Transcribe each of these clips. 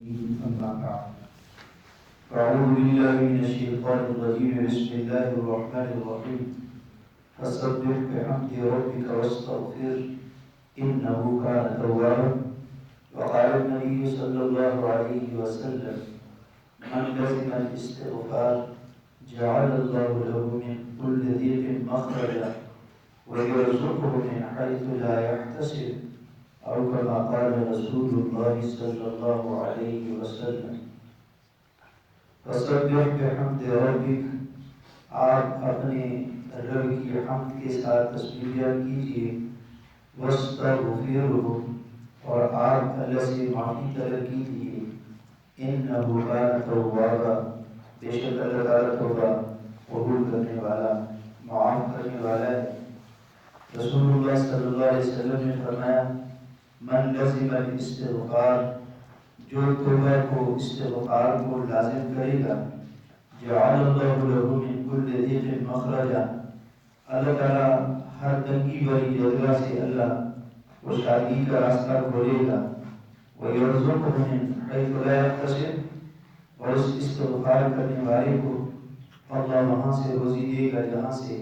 أما بعد أعوذ بالله من الشيطان الرجيم بسم الله الرحمن الرحيم فسبح بحمد ربك واستغفر إنه كان توابا وقال النبي صلى الله عليه وسلم من لزم الاستغفار جعل الله له من كل ضيق مخرجا ويرزقه من حيث لا يحتسب أو كما قال رسول الله صلی اللہ علیہ وسلم فسبح بحمد ربک، آپ اپنے رب کی حمد کے ساتھ تسبیح کیجیے، واستغفرہ، اور آپ اللہ سے معافی طلب کیجیے، انہ کان توابا، بے شک اللہ تعالیٰ توبہ قبول کرنے والا، معاف کرنے والا ہے۔ رسول اللہ صلی اللہ علیہ وسلم نے فرمایا من لزم الاستغفار، جو توبہ کو استغفار کو لازم کرے گا، جعل اللہ له من كل ضيق مخرجا، اللہ تعالیٰ ہر تنگی بھری جگہ سے اللہ کشادگی کا راستہ کھولے گا، وَيَرْزُقْهُ مِنْ حَيْثُ لَا يَحْتَسِبُ، اور اس استغفار کرنے والے کو اللہ وہاں سے روزی دے گا جہاں سے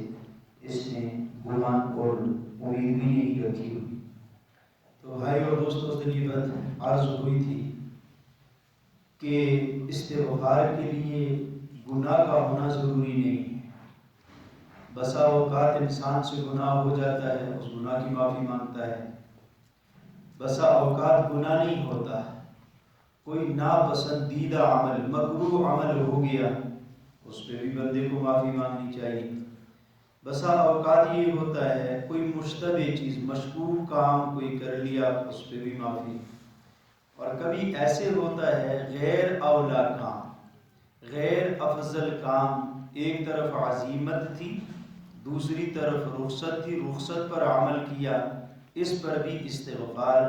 اس نے گمان اور امید بھی نہیں رکھی ہوئی۔ تو بھائی اور دوستوں، اس دن یہ بات عرض ہوئی تھی کہ استغفار کے لیے گناہ کا ہونا ضروری نہیں ہے۔ بسا اوقات انسان سے گناہ ہو جاتا ہے، اس گناہ کی معافی مانگتا ہے، بسا اوقات گناہ نہیں ہوتا، کوئی ناپسندیدہ عمل، مکروہ عمل ہو گیا، اس پہ بھی بندے کو معافی مانگنی چاہیے۔ بسا اوقات یہ ہوتا ہے کوئی مشتبہ چیز، مشکوک کام کوئی کر لیا، اس پہ بھی معافی۔ اور کبھی ایسے ہوتا ہے غیر اولا کام، غیر افضل کام، ایک طرف عزیمت تھی، دوسری طرف رخصت تھی، رخصت پر عمل کیا، اس پر بھی استغفار۔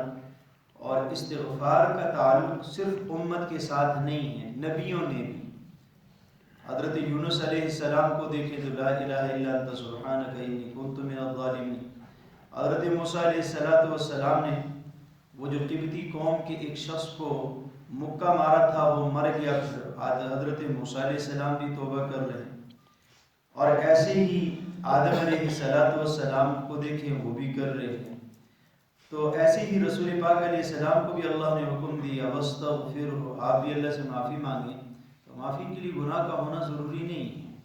اور استغفار کا تعلق صرف امت کے ساتھ نہیں ہے، نبیوں نے بھی۔ حضرت یونس علیہ السلام کو دیکھیں تو لا الہ الا انت سبحانک انی کنت من الظالمین۔ حضرت موسیٰ علیہ السلام نے وہ جو قبطی قوم کے ایک شخص کو مکہ مارا تھا، وہ مر گیا، پھر حضرت موسیٰ علیہ السلام بھی توبہ کر رہے ہیں۔ اور ایسے ہی آدم علیہ السلام کو دیکھیں، وہ بھی کر رہے ہیں۔ تو ایسے ہی رسول پاک علیہ السلام کو بھی اللہ نے حکم دیا وَاسْتَغْفِرْهُ، آپ بھی اللہ سے معافی مانگیں۔ تو معافی کے لیے گناہ کا ہونا ضروری نہیں ہے۔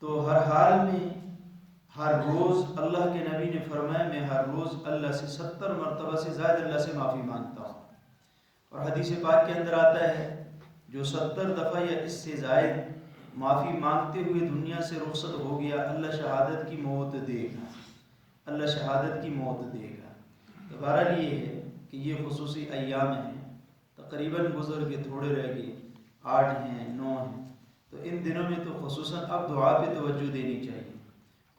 تو ہر حال میں ہر روز اللہ کے نبی نے فرمایا میں ہر روز اللہ سے 70 مرتبہ سے زائد اللہ سے معافی مانگتا ہوں۔ اور حدیث پاک کے اندر آتا ہے جو 70 دفعہ یا اس سے زائد معافی مانگتے ہوئے دنیا سے رخصت ہو گیا، اللہ شہادت کی موت دے گا، اللہ شہادت کی موت دے گا۔ تو بہرحال یہ ہے کہ یہ خصوصی ایام ہیں، تقریباً گزر کے تھوڑے رہ گئے، 8 ہیں 9 ہیں، تو ان دنوں میں تو خصوصاً اب دعا پہ توجہ دینی چاہیے۔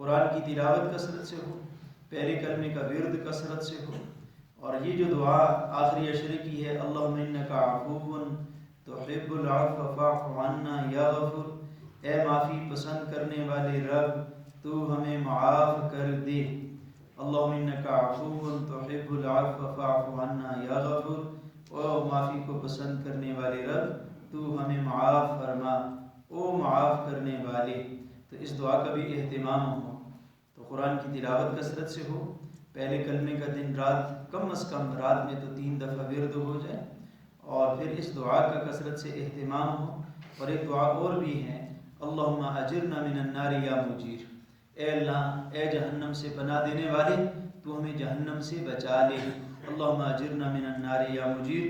قرآن کی تلاوت کثرت سے ہو، پہلے کلمے کا ورد کثرت سے ہو، اور یہ جو دعا آخری عشرے کی ہے اللہم انکا عفو تحب العفو فاعف عنا یا غفور، اے معافی پسند کرنے والے رب تو ہمیں معاف کر دے۔ اللہم انکا عفو تحب العفو فاعف عنا یا غفور، او معافی کو پسند کرنے والے رب تو ہمیں معاف فرما، او معاف کرنے والے۔ تو اس دعا کا بھی اہتمام ہو، تو قرآن کی تلاوت کثرت سے ہو، پہلے کلمے کا دن رات کم از کم رات میں تو 3 دفعہ ورد ہو جائے، اور پھر اس دعا کا کثرت سے اہتمام ہو۔ اور ایک دعا اور بھی ہے اللہم اجرنا من النار یا مجیر، اے اللہ، اے جہنم سے پناہ دینے والے تو ہمیں جہنم سے بچا لے۔ اللہم اجرنا من النار یا مجیر،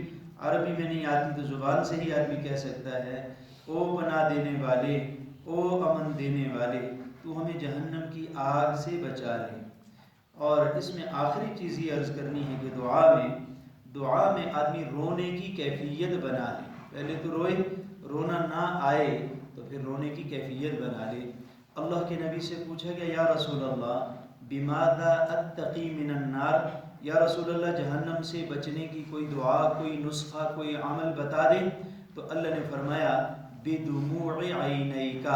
عربی میں نہیں آتی تو زبان سے ہی عربی کہہ سکتا ہے، او پناہ دینے والے، او امن دینے والے تو ہمیں جہنم کی آگ سے بچا لے۔ اور اس میں آخری چیز یہ عرض کرنی ہے کہ دعا میں آدمی رونے کی کیفیت بنا لے، پہلے تو روئے، رونا نہ آئے تو پھر رونے کی کیفیت بنا لے۔ اللہ کے نبی سے پوچھا گیا یا رسول اللہ بماذا اتقی من النار، یا رسول اللہ جہنم سے بچنے کی کوئی دعا، کوئی نسخہ، کوئی عمل بتا دیں۔ تو اللہ نے فرمایا بدموع عینیک،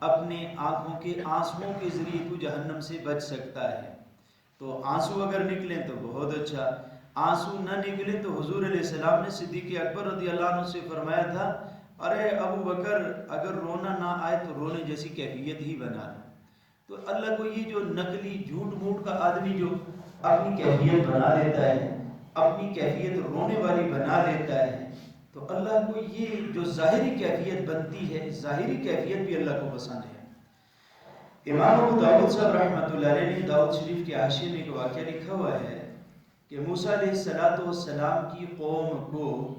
اپنے آنکھوں کے آنسوؤں کے ذریعے تو جہنم سے بچ سکتا ہے۔ تو آنسو اگر نکلیں تو بہت اچھا، آنسو نہ نکلے تو حضور علیہ السلام نے صدیق اکبر رضی اللہ عنہ سے فرمایا تھا ارے ابو بکر اگر رونا نہ آئے تو رونے جیسی کیفیت ہی بنا لو. تو اللہ کو یہ جو نقلی جھوٹ موٹ کا آدمی جو اپنی کیفیت بنا لیتا ہے، اپنی کیفیت رونے والی بنا لیتا ہے، تو اللہ کو یہ جو ظاہری کیفیت بنتی ہے، ظاہری کیفیت بھی اللہ کو پسند ہے. امام ابو داؤد صاحب رحمۃ اللہ علیہ نے داؤد شریف کے حاشیے میں ایک واقعہ لکھا ہوا ہے کہ موسیٰ علیہ السلام کی قوم کو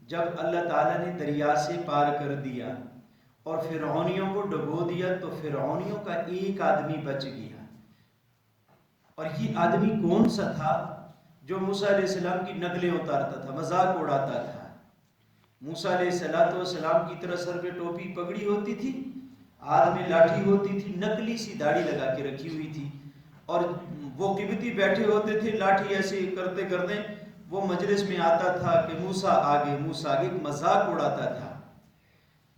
جب اللہ تعالیٰ نے دریا سے پار کر دیا اور فرعونیوں کو ڈبو دیا تو فرعونیوں کا ایک آدمی بچ گیا. اور یہ آدمی کون سا تھا؟ جو موسیٰ علیہ السلام کی نقلیں اتارتا تھا، مذاق اڑاتا تھا. موسیٰ علیہ السلام کی طرح سر پہ ٹوپی پگڑی ہوتی تھی، ہاتھ میں لاٹھی ہوتی تھی، نقلی سی داڑھی لگا کے رکھی ہوئی تھی، اور وہ قبطی بیٹھے ہوتے تھے، لاٹھی ایسے کرتے کرتے وہ مجلس میں آتا تھا کہ موسیٰ آگے، موسیٰ آگے، مذاق اڑاتا تھا.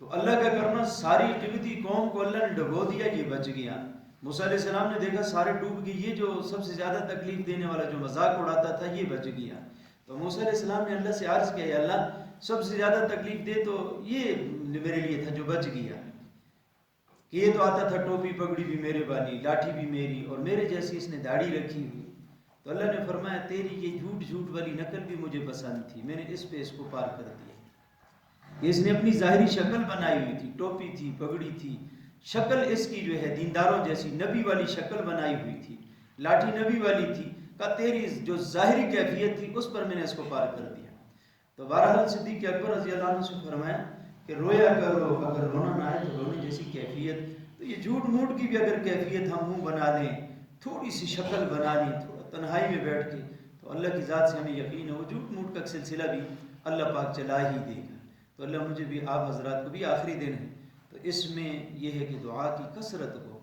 تو اللہ کا کرنا، ساری قبطی قوم کو اللہ نے ڈبو دیا، یہ بچ گیا. موسیٰ علیہ السلام نے دیکھا سارے ڈوب گئے، یہ جو سب سے زیادہ تکلیف دینے والا جو مذاق اڑاتا تھا یہ بچ گیا. تو موسیٰ علیہ السلام نے اللہ سے عرض کیا، یا اللہ سب سے زیادہ تکلیف دے تو یہ میرے لیے تھا جو بچ گیا، کہ یہ تو آتا تھا ٹوپی پگڑی بھی میرے والی، لاٹھی بھی میری، اور میرے جیسی اس نے داڑھی رکھی ہوئی. تو اللہ نے فرمایا تیری یہ جھوٹ والی نقل بھی مجھے پسند تھی، میں نے اس پہ اس کو پار کر دیا. اس نے اپنی ظاہری شکل بنائی ہوئی تھی، ٹوپی تھی، پگڑی تھی، شکل اس کی جو ہے دینداروں جیسی نبی والی شکل بنائی ہوئی تھی، لاٹھی نبی والی تھی، کہ تیری جو ظاہری کیفیت تھی اس پر میں نے اس کو پار کر دیا. تو بہرحال صدیق اکبر رضی اللہ عنہ سے فرمایا کہ رویا کرو، اگر رونا نہ آئے تو رونے جیسی کیفیت. تو یہ جھوٹ موٹ کی بھی اگر کیفیت ہم منہ بنا لیں، تھوڑی سی شکل بنا لیں، تھوڑا تنہائی میں بیٹھ کے، تو اللہ کی ذات سے ہمیں یقین ہے وہ جھوٹ موٹ کا سلسلہ بھی اللہ پاک چلا ہی دے گا. تو اللہ مجھے بھی، آپ حضرات کو بھی آخری دن ہے، تو اس میں یہ ہے کہ دعا کی کثرت ہو،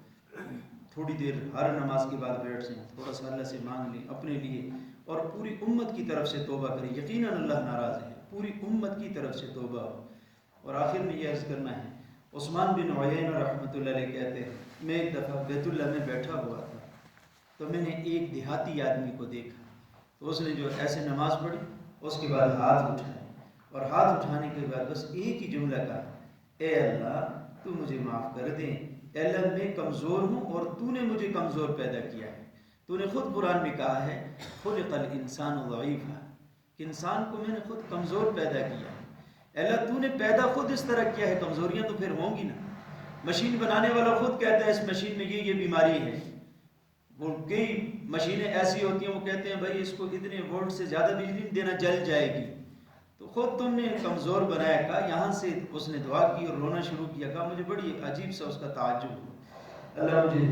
تھوڑی دیر ہر نماز کے بعد بیٹھ جائیں، تھوڑا سا اللہ سے مانگ لیں اپنے لیے، اور پوری امت کی طرف سے توبہ کریں. یقیناً اللہ ناراض ہے، پوری امت کی طرف سے توبہ ہو. اور آخر میں یہ عرض کرنا ہے، عثمان بن عیینہ رحمۃ اللہ علیہ کہتے ہیں میں ایک دفعہ بیت اللہ میں بیٹھا ہوا تھا، تو میں نے ایک دیہاتی آدمی کو دیکھا، تو اس نے جو ایسے نماز پڑھی، اس کے بعد ہاتھ اٹھائے، اور ہاتھ اٹھانے کے بعد بس ایک ہی جملہ کہا، اے اللہ تو مجھے معاف کر دیں، اے اللہ میں کمزور ہوں اور تو نے مجھے کمزور پیدا کیا ہے. تو نے خود قرآن میں کہا ہے خلق الانسان ضعیفا، کہ انسان کو میں نے خود کمزور پیدا کیا ہے. اللہ تو نے پیدا خود اس طرح کیا ہے، کمزوریاں تو پھر ہوں گی نا. مشین بنانے والا خود کہتا ہے اس مشین میں یہ بیماری ہے. وہ کئی مشینیں ایسی ہوتی ہیں وہ کہتے ہیں بھائی اس کو اتنے وولٹ سے زیادہ بجلی دینا، جل جائے گی. تو خود تم نے کمزور بنایا. کہا یہاں سے اس نے دعا کی اور رونا شروع کیا. کہا مجھے بڑی عجیب سا اس کا تعجب ہوا. اللہ مجھے